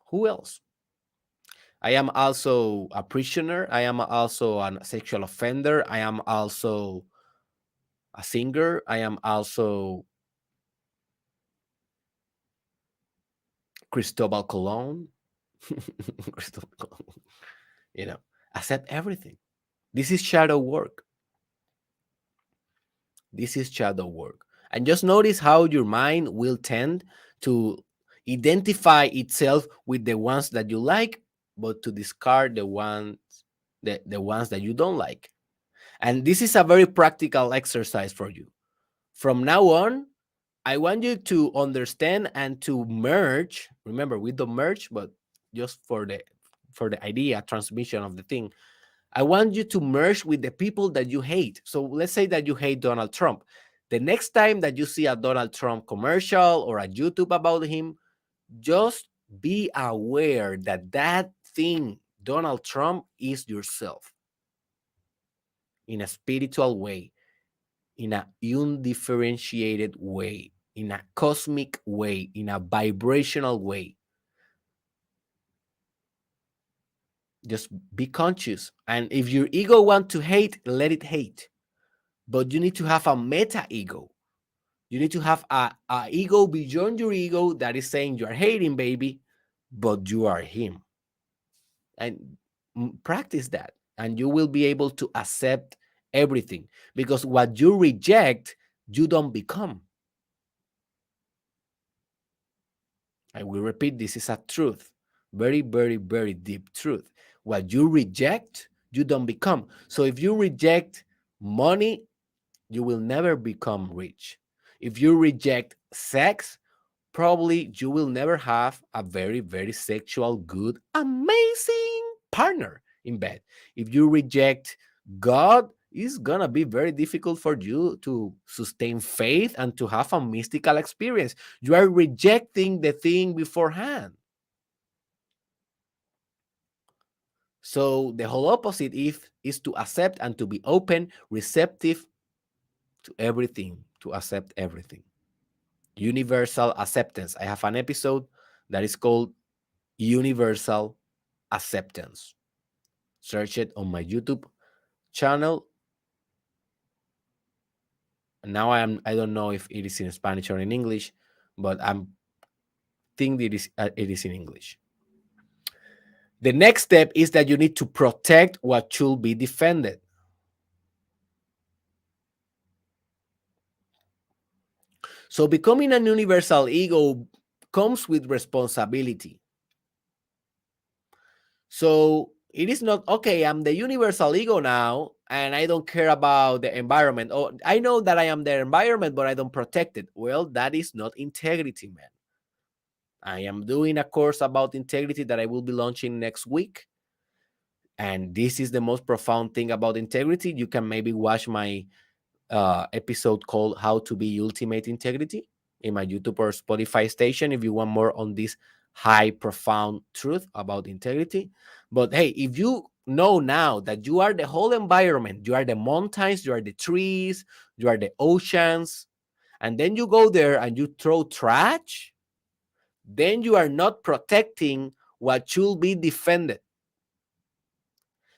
who else? I am also a prisoner. I am also a sexual offender. I am also a singer. I am also Cristobal Colon. Cristobal Colon. You know, accept everything. This is shadow work. This is shadow work. And just notice how your mind will tend to identify itself with the ones that you like, but to discard the ones that you don't like. And this is a very practical exercise for you. From now on, I want you to understand and to merge. Remember, we don't merge, but just for the idea transmission of the thing, I want you to merge with the people that you hate. So let's say that you hate Donald Trump. The next time that you see a Donald Trump commercial or a YouTube about him, just be aware that that thing, Donald Trump, is yourself in a spiritual way, in a undifferentiated way, in a cosmic way, in a vibrational way. Just be conscious. And if your ego wants to hate, let it hate. But you need to have a meta ego. You need to have a ego beyond your ego that is saying you are hating, baby, but you are him. And practice that, and you will be able to accept everything, because what you reject, you don't become. I will repeat, this is a truth, very, very, very deep truth. What you reject, you don't become. So if you reject money, you will never become rich. If you reject sex, probably you will never have a very, very sexual, good, amazing partner in bed. If you reject God, it's gonna be very difficult for you to sustain faith and to have a mystical experience. You are rejecting the thing beforehand. So the whole opposite is to accept and to be open, receptive to everything, to accept everything. Universal acceptance. I have an episode that is called Universal acceptance. Search it on my YouTube channel. Now I don't know if it is in Spanish or in English, but I'm think it is in English. The next step is that you need to protect what should be defended. So becoming an universal ego comes with responsibility. So it is not, okay, I'm the universal ego now, and I don't care about the environment. Oh, I know that I am the environment, but I don't protect it. Well, that is not integrity, man. I am doing a course about integrity that I will be launching next week. And this is the most profound thing about integrity. You can maybe watch my episode called How to Be Ultimate Integrity in my YouTube or Spotify station if you want more on this high, profound truth about integrity. But hey, if you know now that you are the whole environment, you are the mountains, you are the trees, you are the oceans, and then you go there and you throw trash, then you are not protecting what should be defended,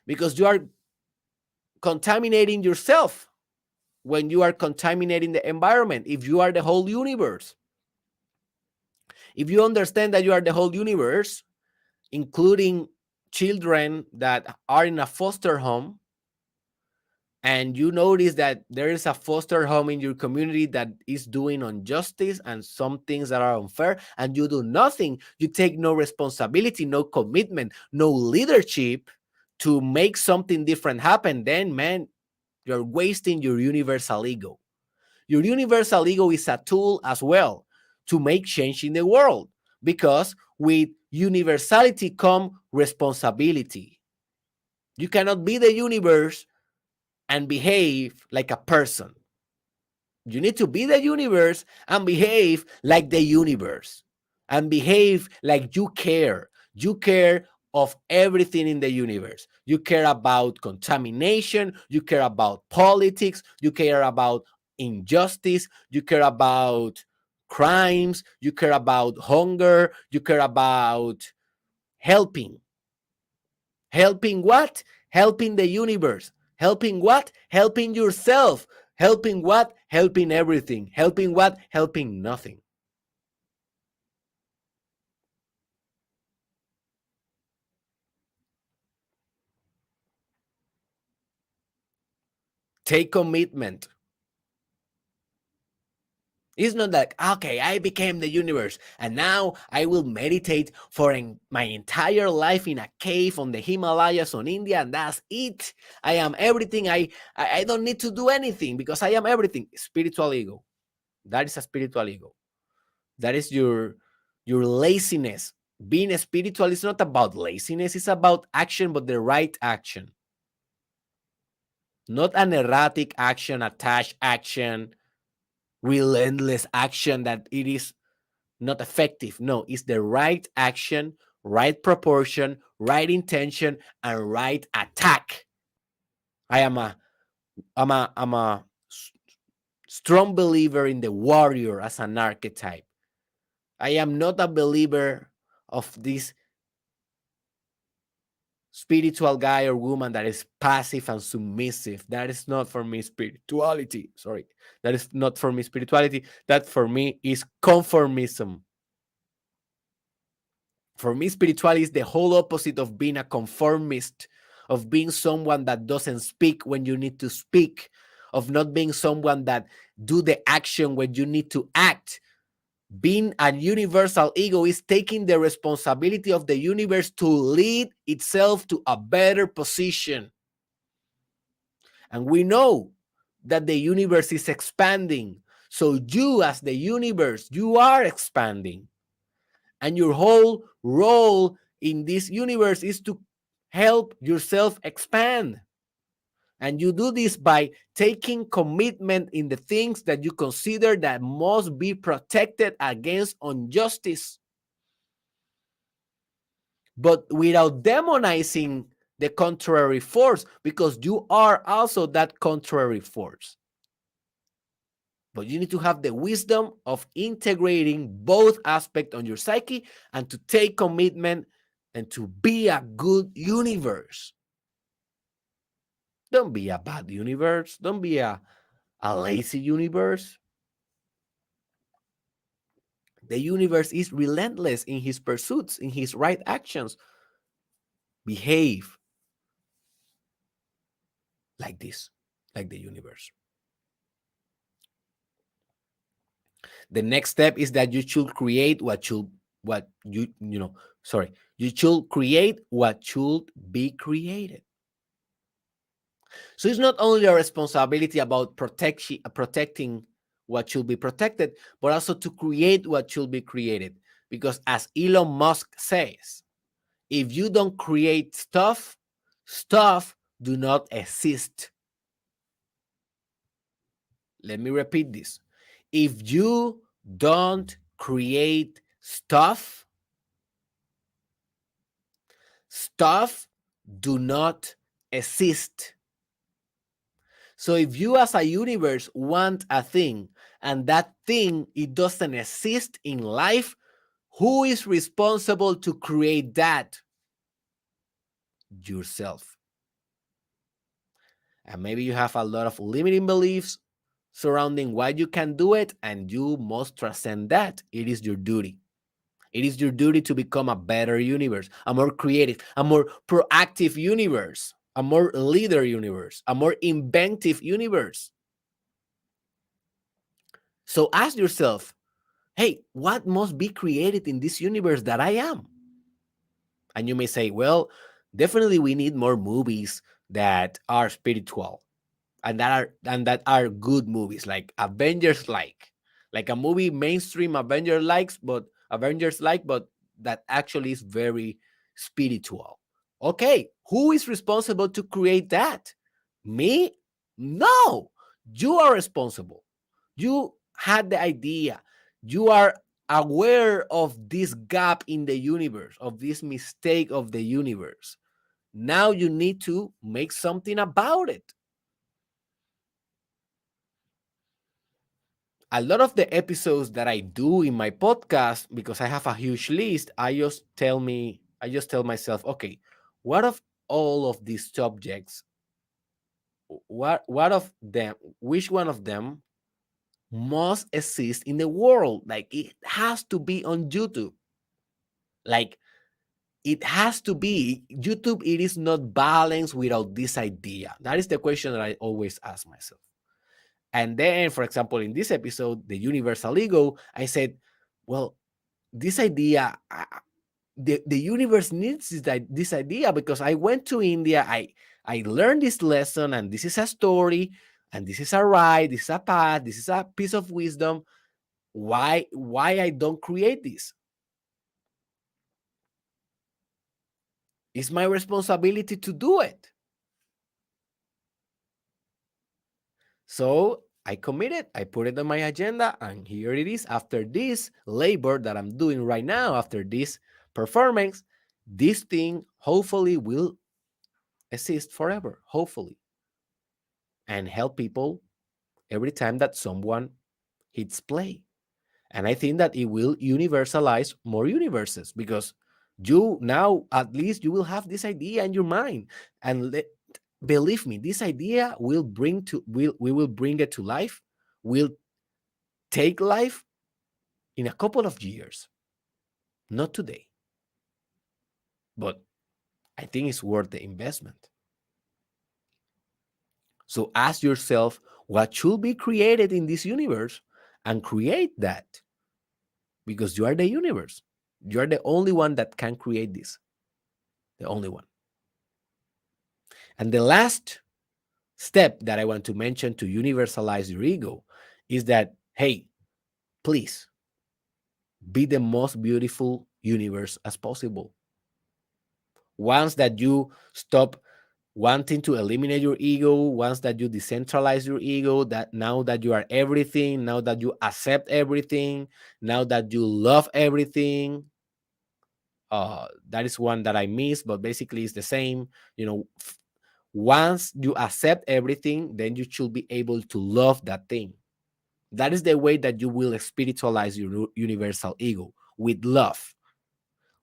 because you are contaminating yourself when you are contaminating the environment. If you are the whole universe, if you understand that you are the whole universe, including children that are in a foster home, and you notice that there is a foster home in your community that is doing injustice and some things that are unfair, and you do nothing, you take no responsibility, no commitment, no leadership to make something different happen, then, man, you're wasting your universal ego. Your universal ego is a tool as well to make change in the world, because with universality comes responsibility. You cannot be the universe and behave like a person. You need to be the universe and behave like the universe, and behave like you care. You care of everything in the universe. You care about contamination. You care about politics. You care about injustice. You care about crimes. You care about hunger. You care about helping. Helping what? Helping the universe. Helping what? Helping yourself. Helping what? Helping everything. Helping what? Helping nothing. Take commitment. It's not like, okay, I became the universe and now I will meditate for my entire life in a cave on the Himalayas on India, and that's it. I am everything. I don't need to do anything because I am everything. Spiritual ego. That is a spiritual ego. That is your laziness. Being spiritual is not about laziness. It's about action, but the right action. Not an erratic action, attached action, relentless action that it is not effective. No, it's the right action, right proportion, right intention, and right attack. I'm a strong believer in the warrior as an archetype. I am not a believer of this spiritual guy or woman that is passive and submissive. That is not for me spirituality. Sorry. That is not for me spirituality. That for me is conformism. For me, spirituality is the whole opposite of being a conformist, of being someone that doesn't speak when you need to speak, of not being someone that do the action when you need to act. Being a universal ego is taking the responsibility of the universe to lead itself to a better position. And we know that the universe is expanding. So you, as the universe, you are expanding. And your whole role in this universe is to help yourself expand. And you do this by taking commitment in the things that you consider that must be protected against injustice, but without demonizing the contrary force, because you are also that contrary force. But you need to have the wisdom of integrating both aspects on your psyche and to take commitment and to be a good universe. Don't be a bad universe. Don't be a lazy universe. The universe is relentless in his pursuits, in his right actions. Behave like this, like the universe. The next step is that you should create what you know, sorry, you should create what should be created. So it's not only a responsibility about protecting what should be protected, but also to create what should be created. Because as Elon Musk says, if you don't create stuff, stuff do not exist. Let me repeat this. If you don't create stuff, stuff do not exist. So if you as a universe want a thing and that thing, it doesn't exist in life, who is responsible to create that? Yourself. And maybe you have a lot of limiting beliefs surrounding why you can do it, and you must transcend that. It is your duty. It is your duty to become a better universe, a more creative, a more proactive universe, a more leader universe, a more inventive universe. So ask yourself, hey, what must be created in this universe that I am? And you may say, well, definitely we need more movies that are spiritual and that are good movies, like Avengers like a movie mainstream Avengers like, but that actually is very spiritual. Okay, who is responsible to create that? Me? No, you are responsible. You had the idea. You are aware of this gap in the universe, of this mistake of the universe. Now you need to make something about it. A lot of the episodes that I do in my podcast, because I have a huge list, I just tell myself, okay, what of all of these subjects, what of them, which one of them must exist in the world? Like it has to be on YouTube. Like it has to be YouTube. It is not balanced without this idea. That is the question that I always ask myself. And then, for example, in this episode, the universal ego, I said, well, this idea, the universe needs this idea, because I went to India, I learned this lesson, and this is a story, and this is a ride, this is a path, this is a piece of wisdom. Why I don't create this? It's my responsibility to do it. So I committed, I put it on my agenda, and here it is. After this labor that I'm doing right now, after this performance, this thing hopefully will exist forever, hopefully, and help people every time that someone hits play. And I think that it will universalize more universes, because you now, at least you will have this idea in your mind. And believe me, this idea will we will bring it to life, will take life in a couple of years, not today. But I think it's worth the investment. So ask yourself what should be created in this universe and create that, because you are the universe. You are the only one that can create this, the only one. And the last step that I want to mention to universalize your ego is that, hey, please be the most beautiful universe as possible. Once that you stop wanting to eliminate your ego, once that you decentralize your ego, that now that you are everything, now that you accept everything, now that you love everything, that is one that I miss, but basically it's the same. You know, once you accept everything, then you should be able to love that thing. That is the way that you will spiritualize your universal ego, with love.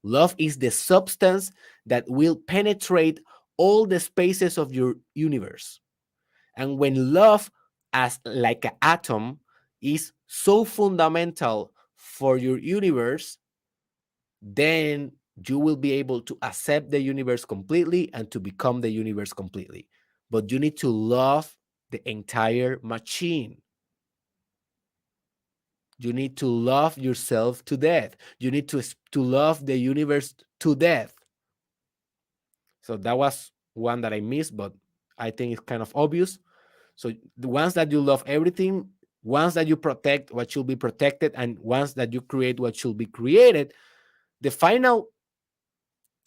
Love is the substance that will penetrate all the spaces of your universe. And when love, as like an atom, is so fundamental for your universe, then you will be able to accept the universe completely and to become the universe completely. But you need to love the entire machine. You need to love yourself to death. You need to love the universe to death. So that was one that I missed, but I think it's kind of obvious. So the ones that you love everything, once that you protect what should be protected, and once that you create what should be created, the final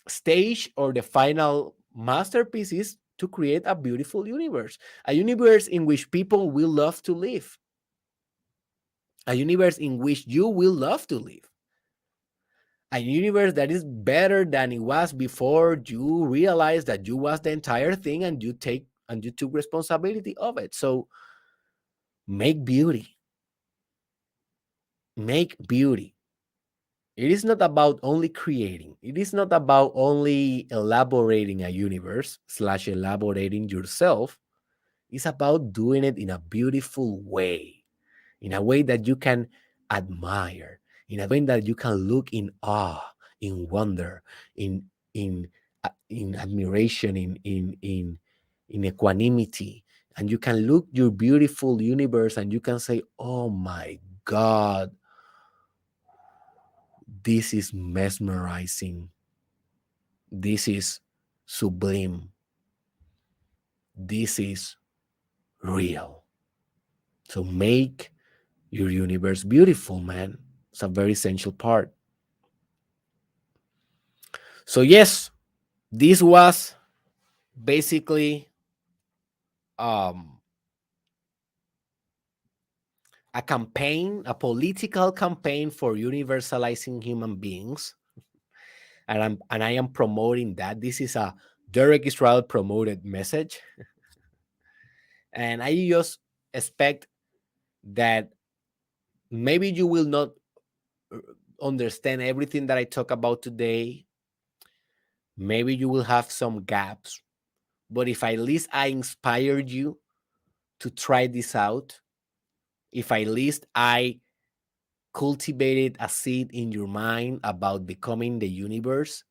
stage or the final masterpiece is to create a beautiful universe, a universe in which people will love to live, a universe in which you will love to live, a universe that is better than it was before you realized that you was the entire thing and you took responsibility of it. So make beauty. Make beauty. It is not about only creating. It is not about only elaborating a universe slash elaborating yourself. It's about doing it in a beautiful way, in a way that you can admire, in a way that you can look in awe, in wonder, in in admiration, in equanimity, and you can look your beautiful universe and you can say, "Oh my God, this is mesmerizing. This is sublime. This is real." So make your universe beautiful, man. It's a very essential part. So, yes, this was basically um, a campaign, a political campaign for universalizing human beings. And I am promoting that. This is a Derek Israel promoted message. And I just expect that maybe you will not understand everything that I talk about today. Maybe you will have some gaps. But if at least I inspired you to try this out, if at least I cultivated a seed in your mind about becoming the universe,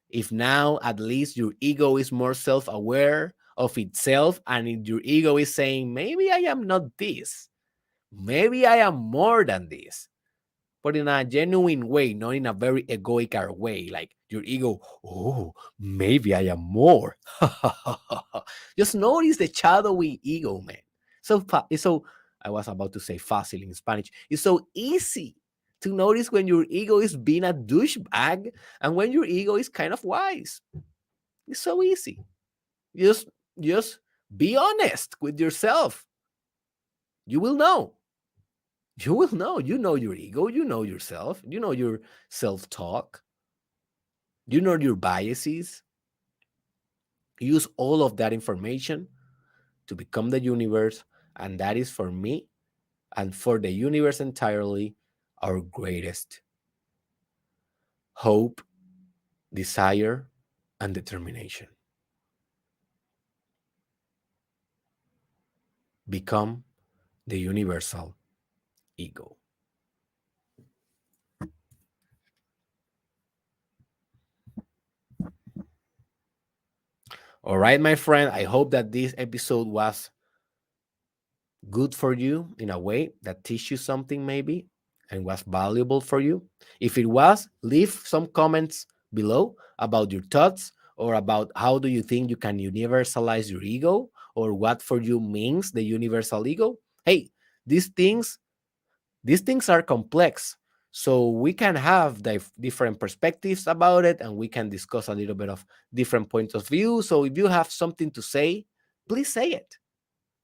if now at least your ego is more self aware of itself and your ego is saying, maybe I am not this, maybe I am more than this, but in a genuine way, not in a very egoic way, like your ego, oh, maybe I am more. Just notice the shadowy ego, man. It's so, I was about to say fácil in Spanish. It's so easy to notice when your ego is being a douchebag and when your ego is kind of wise. It's so easy. Just, just be honest with yourself. You will know. You will know. You know your ego. You know yourself. You know your self talk. You know your biases. Use all of that information to become the universe. And that is for me and for the universe entirely our greatest hope, desire, and determination. Become the universal ego. All right, my friend. I hope that this episode was good for you in a way that teach you something maybe and was valuable for you. If it was, leave some comments below about your thoughts or about how do you think you can universalize your ego or what for you means the universal ego. Hey, these things these things are complex. So we can have different perspectives about it and we can discuss a little bit of different points of view. So if you have something to say, please say it.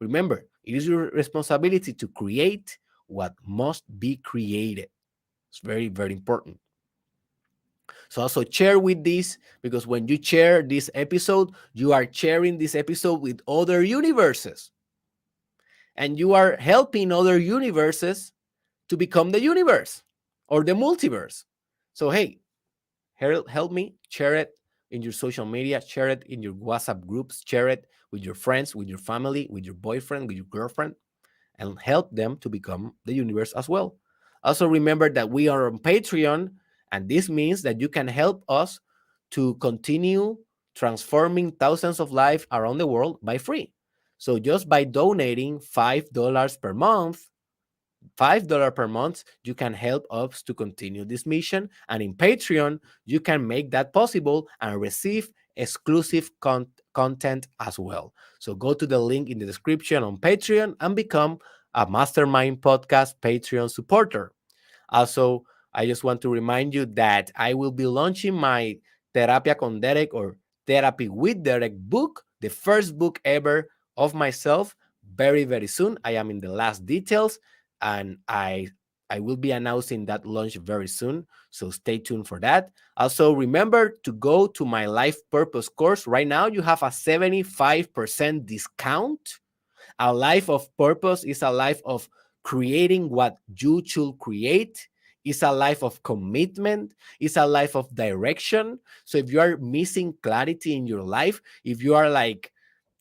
Remember, it is your responsibility to create what must be created. It's very, very important. So also share with this because when you share this episode, you are sharing this episode with other universes. And you are helping other universes to become the universe or the multiverse. So, hey, help me share it in your social media, share it in your WhatsApp groups, share it with your friends, with your family, with your boyfriend, with your girlfriend, and help them to become the universe as well. Also, remember that we are on Patreon, and this means that you can help us to continue transforming thousands of lives around the world by free. So, just by donating $5 per month, $5 per month, you can help us to continue this mission. And in Patreon, you can make that possible and receive exclusive content as well. So go to the link in the description on Patreon and become a Mastermind Podcast Patreon supporter. Also, I just want to remind you that I will be launching my Terapia con Derek or Therapy with Derek book, the first book ever of myself, very, very soon. I am in the last details, and I will be announcing that launch very soon. So stay tuned for that. Also, remember to go to my Life Purpose course. Right now, you have a 75% discount. A life of purpose is a life of creating what you should create. It's a life of commitment. It's a life of direction. So if you are missing clarity in your life, if you are like,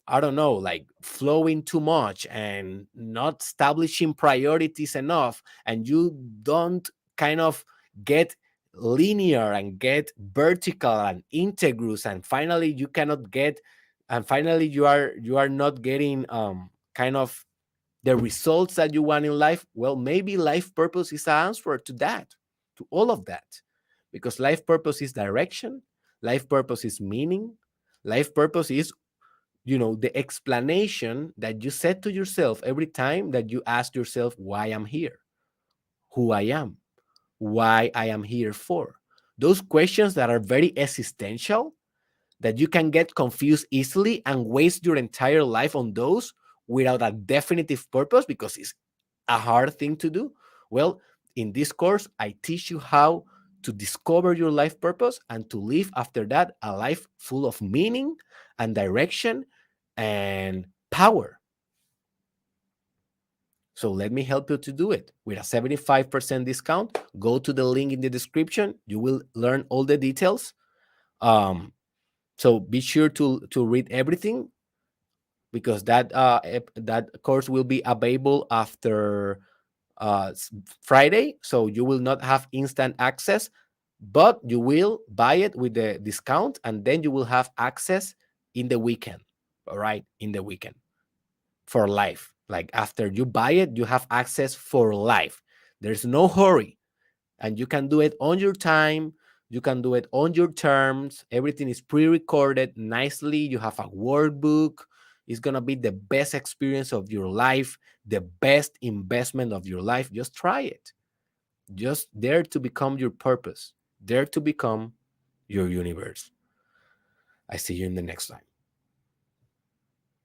I don't know, like flowing too much and not establishing priorities enough, and you don't kind of get linear and get vertical and integrous, and finally you cannot get, and finally you are not getting kind of the results that you want in life. Well, maybe life purpose is an answer to that, to all of that, because life purpose is direction, life purpose is meaning, life purpose is, the explanation that you said to yourself every time that you ask yourself why I'm here, who I am, why I am here for. Those questions that are very existential, that you can get confused easily and waste your entire life on those without a definitive purpose because it's a hard thing to do. Well, in this course, I teach you how to discover your life purpose and to live after that a life full of meaning and direction and power. So let me help you to do it with a 75% discount. Go to the link in the description. You will learn all the details. So be sure to read everything, because that course will be available after Friday. So you will not have instant access, but you will buy it with the discount, and then you will have access in the weekend. All right, in the weekend for life. Like after you buy it, you have access for life. There's no hurry, and you can do it on your time. You can do it on your terms. Everything is pre-recorded nicely. You have a workbook. It's going to be the best experience of your life, the best investment of your life. Just try it. Just dare to become your purpose. Dare to become your universe. I see you in the next time.